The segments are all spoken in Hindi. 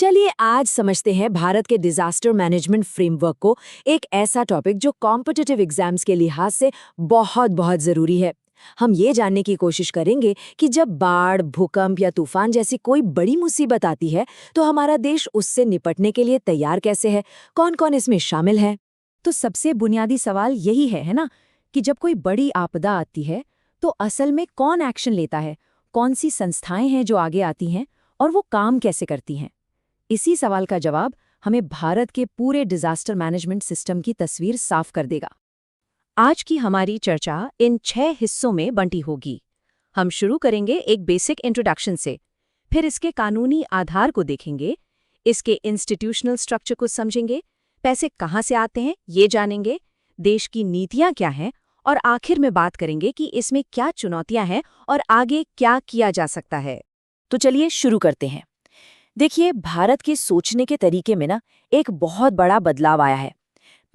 चलिए आज समझते हैं भारत के डिजास्टर मैनेजमेंट फ्रेमवर्क को, एक ऐसा टॉपिक जो कॉम्पिटिटिव एग्जाम्स के लिहाज से बहुत बहुत जरूरी है। हम ये जानने की कोशिश करेंगे कि जब बाढ़, भूकंप या तूफान जैसी कोई बड़ी मुसीबत आती है तो हमारा देश उससे निपटने के लिए तैयार कैसे है, कौन कौन इसमें शामिल है। तो सबसे बुनियादी सवाल यही है ना, कि जब कोई बड़ी आपदा आती है तो असल में कौन एक्शन लेता है, कौन सी संस्थाएं हैं जो आगे आती हैं और वो काम कैसे करती हैं। इसी सवाल का जवाब हमें भारत के पूरे डिजास्टर मैनेजमेंट सिस्टम की तस्वीर साफ कर देगा। आज की हमारी चर्चा इन 6 हिस्सों में बंटी होगी। हम शुरू करेंगे एक बेसिक इंट्रोडक्शन से, फिर इसके कानूनी आधार को देखेंगे, इसके इंस्टीट्यूशनल स्ट्रक्चर को समझेंगे, पैसे कहाँ से आते हैं ये जानेंगे, देश की नीतियाँ क्या हैं और आखिर में बात करेंगे कि इसमें क्या चुनौतियाँ हैं और आगे क्या किया जा सकता है। तो चलिए शुरू करते हैं। देखिए, भारत के सोचने के तरीके में एक बहुत बड़ा बदलाव आया है।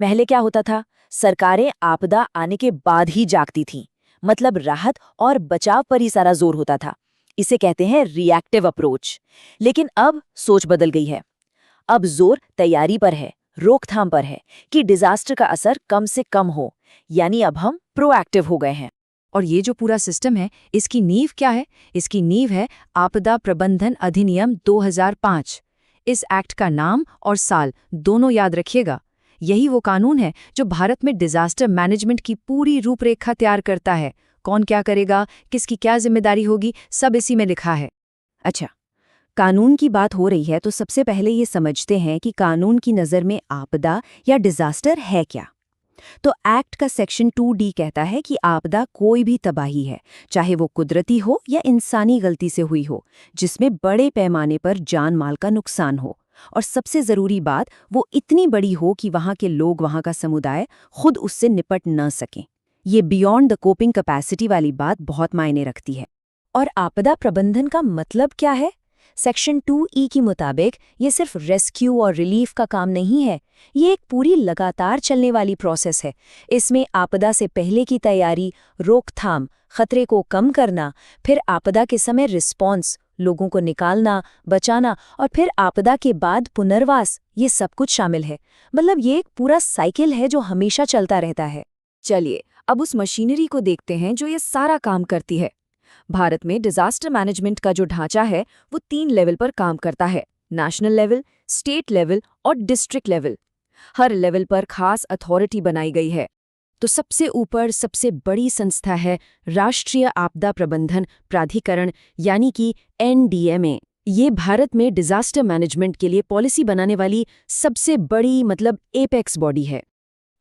पहले क्या होता था, सरकारें आपदा आने के बाद ही जागती थीं, मतलब राहत और बचाव पर ही सारा जोर होता था। इसे कहते हैं रिएक्टिव अप्रोच। लेकिन अब सोच बदल गई है। अब जोर तैयारी पर है, रोकथाम पर है कि डिजास्टर का असर कम से कम हो, यानी अब हम प्रोएक्टिव हो गए हैं। और ये जो पूरा सिस्टम है, इसकी नींव क्या है? इसकी नींव है आपदा प्रबंधन अधिनियम 2005। इस एक्ट का नाम और साल दोनों याद रखिएगा। यही वो कानून है जो भारत में डिजास्टर मैनेजमेंट की पूरी रूपरेखा तैयार करता है। कौन क्या करेगा, किसकी क्या जिम्मेदारी होगी, सब इसी में लिखा है। अच्छा, कानून की बात हो रही है तो सबसे पहले ये समझते हैं कि कानून की नज़र में आपदा या डिजास्टर है क्या। तो एक्ट का सेक्शन 2D कहता है कि आपदा कोई भी तबाही है, चाहे वो कुदरती हो या इंसानी गलती से हुई हो, जिसमें बड़े पैमाने पर जान माल का नुकसान हो। और सबसे ज़रूरी बात, वो इतनी बड़ी हो कि वहाँ के लोग, वहाँ का समुदाय खुद उससे निपट न सकें। ये बियॉन्ड द कोपिंग कैपेसिटी वाली बात बहुत मायने रखती है। और आपदा प्रबंधन का मतलब क्या है? सेक्शन 2E के मुताबिक ये सिर्फ रेस्क्यू और रिलीफ का काम नहीं है, ये एक पूरी लगातार चलने वाली प्रोसेस है। इसमें आपदा से पहले की तैयारी, रोकथाम, खतरे को कम करना, फिर आपदा के समय रिस्पॉन्स, लोगों को निकालना, बचाना और फिर आपदा के बाद पुनर्वास, ये सब कुछ शामिल है। मतलब ये एक पूरा साइकिल है जो हमेशा चलता रहता है। चलिए अब उस मशीनरी को देखते हैं जो ये सारा काम करती है। भारत में डिजास्टर मैनेजमेंट का जो ढांचा है वो 3 लेवल पर काम करता है: नेशनल लेवल, स्टेट लेवल और डिस्ट्रिक्ट लेवल। हर लेवल पर खास अथॉरिटी बनाई गई है। तो सबसे ऊपर सबसे बड़ी संस्था है राष्ट्रीय आपदा प्रबंधन प्राधिकरण, यानी कि NDMA। ये भारत में डिजास्टर मैनेजमेंट के लिए पॉलिसी बनाने वाली सबसे बड़ी, मतलब एपेक्स बॉडी है।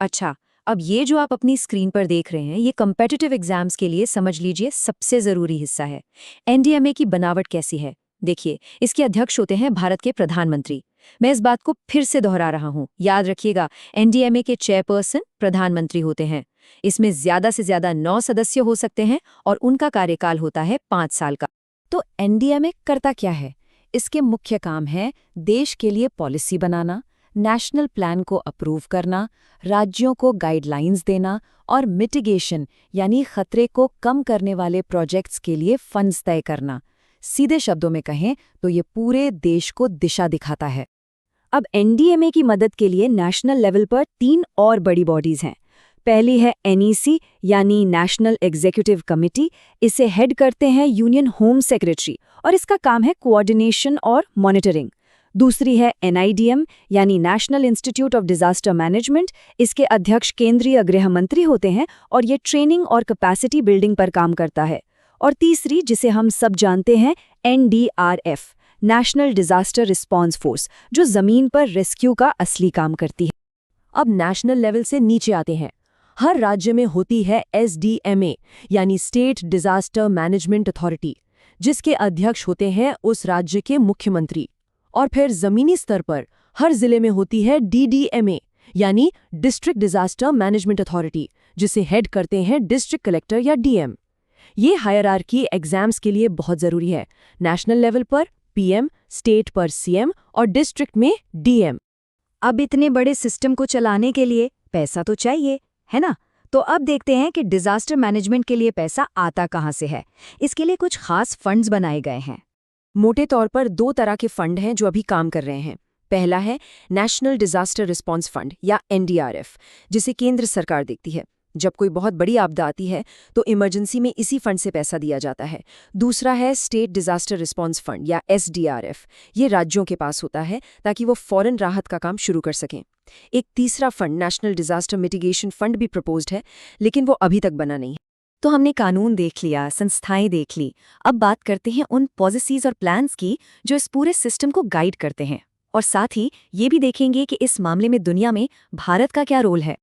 अच्छा, अब ये जो आप अपनी स्क्रीन पर देख रहे हैं, ये कॉम्पिटिटिव एग्जाम्स के लिए समझ लीजिए सबसे ज़रूरी हिस्सा है। NDMA की बनावट कैसी है? देखिए, इसके अध्यक्ष होते हैं भारत के प्रधानमंत्री। मैं इस बात को फिर से दोहरा रहा हूँ, याद रखिएगा, NDMA के चेयरपर्सन प्रधानमंत्री होते हैं। इसमें ज़्यादा से ज़्यादा 9 सदस्य हो सकते हैं और उनका कार्यकाल होता है 5 साल का। तो NDMA करता क्या है? इसके मुख्य काम है देश के लिए पॉलिसी बनाना, नेशनल प्लान को अप्रूव करना, राज्यों को गाइडलाइंस देना और मिटिगेशन यानी खतरे को कम करने वाले प्रोजेक्ट्स के लिए फंड्स तय करना। सीधे शब्दों में कहें तो ये पूरे देश को दिशा दिखाता है। अब NDMA की मदद के लिए नेशनल लेवल पर 3 और बड़ी बॉडीज हैं। पहली है NEC यानी नेशनल एग्जीक्यूटिव कमिटी। इसे हेड करते हैं यूनियन होम सेक्रेटरी और इसका काम है कोऑर्डिनेशन और मॉनिटरिंग। दूसरी है NIDM यानी national institute of disaster management. इसके अध्यक्ष केंद्रीय गृह मंत्री होते हैं और ये ट्रेनिंग और कैपेसिटी बिल्डिंग पर काम करता है। और तीसरी, जिसे हम सब जानते हैं, NDRF national disaster response force, जो जमीन पर रेस्क्यू का असली काम करती है। अब नेशनल लेवल से नीचे आते हैं। हर राज्य में होती है SDMA यानी स्टेट डिजास्टर मैनेजमेंट अथॉरिटी, जिसके अध्यक्ष होते हैं उस राज्य के मुख्यमंत्री। और फिर जमीनी स्तर पर हर जिले में होती है DDMA यानी डिस्ट्रिक्ट डिजास्टर मैनेजमेंट अथॉरिटी, जिसे हेड करते हैं डिस्ट्रिक्ट कलेक्टर या DM। ये हायरार्की एग्जाम्स के लिए बहुत जरूरी है। नेशनल लेवल पर PM, स्टेट पर CM और डिस्ट्रिक्ट में DM। अब इतने बड़े सिस्टम को चलाने के लिए पैसा तो चाहिए, है ना? तो अब देखते हैं कि डिजास्टर मैनेजमेंट के लिए पैसा आता कहाँ से है। इसके लिए कुछ खास फंड्स बनाए गए हैं। मोटे तौर पर 2 तरह के फंड हैं जो अभी काम कर रहे हैं। पहला है नेशनल डिजास्टर रिस्पांस फंड या एनडीआरएफ, जिसे केंद्र सरकार देखती है। जब कोई बहुत बड़ी आपदा आती है तो इमरजेंसी में इसी फंड से पैसा दिया जाता है। दूसरा है स्टेट डिजास्टर रिस्पांस फंड या एसडीआरएफ। ये राज्यों के पास होता है ताकि वो फौरन राहत का काम शुरू कर सकें। एक तीसरा fund national disaster mitigation fund भी प्रपोज्ड है, लेकिन वो अभी तक बना नहीं है। तो हमने कानून देख लिया, संस्थाएं देख ली। अब बात करते हैं उन पॉलिसीज और प्लान्स की जो इस पूरे सिस्टम को गाइड करते हैं, और साथ ही ये भी देखेंगे कि इस मामले में दुनिया में भारत का क्या रोल है।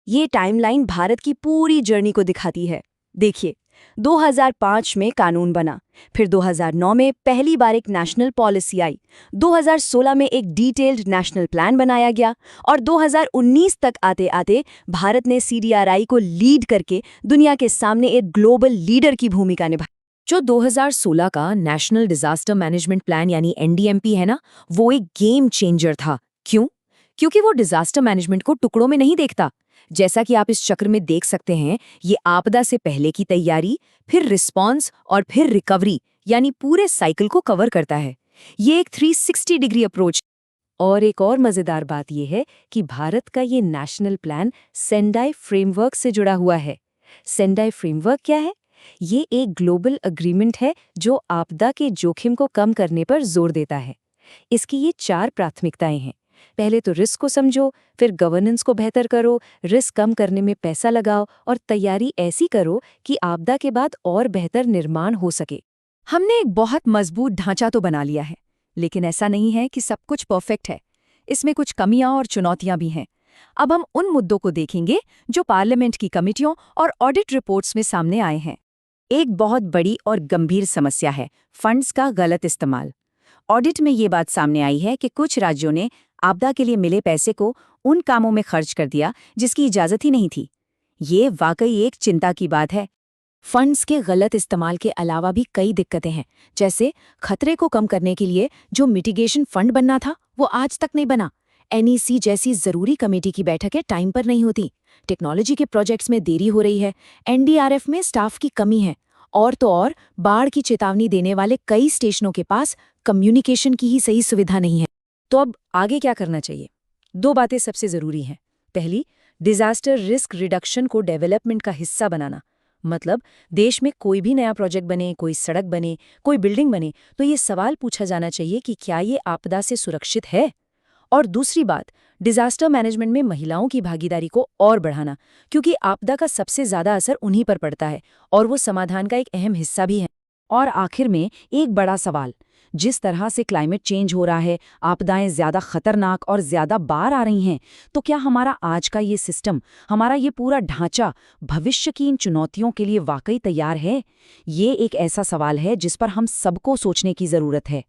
ये टाइमलाइन भारत की पूरी जर्नी को दिखाती है। देखिए, 2005 में कानून बना, फिर 2009 में पहली बार एक नेशनल पॉलिसी आई, 2016 में एक डिटेल्ड नेशनल प्लान बनाया गया, और 2019 तक आते आते भारत ने सीडीआरआई को लीड करके दुनिया के सामने एक ग्लोबल लीडर की भूमिका निभाई। जो 2016 का नेशनल डिजास्टर मैनेजमेंट प्लान यानी एनडीएमपी है ना, वो एक गेम चेंजर था। क्यों? क्योंकि वो डिजास्टर मैनेजमेंट को टुकड़ों में नहीं देखता। जैसा कि आप इस चक्र में देख सकते हैं, ये आपदा से पहले की तैयारी, फिर रिस्पॉन्स और फिर रिकवरी यानी पूरे साइकिल को कवर करता है। ये एक 360 डिग्री अप्रोच। और एक और मजेदार बात यह है कि भारत का ये नेशनल प्लान सेंडाई फ्रेमवर्क से जुड़ा हुआ है। सेंडाई फ्रेमवर्क क्या है? ये एक ग्लोबल अग्रीमेंट है जो आपदा के जोखिम को कम करने पर जोर देता है। इसकी ये 4 प्राथमिकताएं हैं। पहले तो रिस्क को समझो, फिर गवर्नेंस को बेहतर करो, रिस्क कम करने में पैसा लगाओ और तैयारी ऐसी करो कि आपदा के बाद और बेहतर निर्माण हो सके। हमने एक बहुत मजबूत ढांचा तो बना लिया है, लेकिन ऐसा नहीं है कि सब कुछ परफेक्ट है। इसमें कुछ कमियां और चुनौतियां भी हैं। अब हम उन मुद्दों को देखेंगे जो पार्लियामेंट की कमेटियों और ऑडिट रिपोर्ट्स में सामने आए हैं। एक बहुत बड़ी और गंभीर समस्या है फंड्स का गलत इस्तेमाल। ऑडिट में ये बात सामने आई है कि कुछ राज्यों ने आपदा के लिए मिले पैसे को उन कामों में खर्च कर दिया जिसकी इजाजत ही नहीं थी। ये वाकई एक चिंता की बात है। फंड्स के गलत इस्तेमाल के अलावा भी कई दिक्कतें हैं, जैसे खतरे को कम करने के लिए जो मिटिगेशन फंड बनना था वो आज तक नहीं बना। एनईसी जैसी जरूरी कमेटी की बैठकें टाइम पर नहीं होती। टेक्नोलॉजी के प्रोजेक्ट्स में देरी हो रही है। एनडीआरएफ में स्टाफ की कमी है। और तो और बाढ़ की चेतावनी देने वाले कई स्टेशनों के पास कम्युनिकेशन की ही सही सुविधा नहीं है। तो अब आगे क्या करना चाहिए? 2 बातें सबसे जरूरी हैं। पहली, डिजास्टर रिस्क रिडक्शन को डेवलपमेंट का हिस्सा बनाना। मतलब देश में कोई भी नया प्रोजेक्ट बने, कोई सड़क बने, कोई बिल्डिंग बने, तो ये सवाल पूछा जाना चाहिए कि क्या ये आपदा से सुरक्षित है। और दूसरी बात, डिजास्टर मैनेजमेंट में महिलाओं की भागीदारी को और बढ़ाना, क्योंकि आपदा का सबसे ज्यादा असर उन्हीं पर पड़ता है और वो समाधान का एक अहम हिस्सा भी है। और आखिर में एक बड़ा सवाल, जिस तरह से क्लाइमेट चेंज हो रहा है, आपदाएं ज्यादा खतरनाक और ज्यादा बार आ रही हैं, तो क्या हमारा आज का ये सिस्टम, हमारा ये पूरा ढांचा भविष्य की इन चुनौतियों के लिए वाकई तैयार है? ये एक ऐसा सवाल है जिस पर हम सबको सोचने की जरूरत है।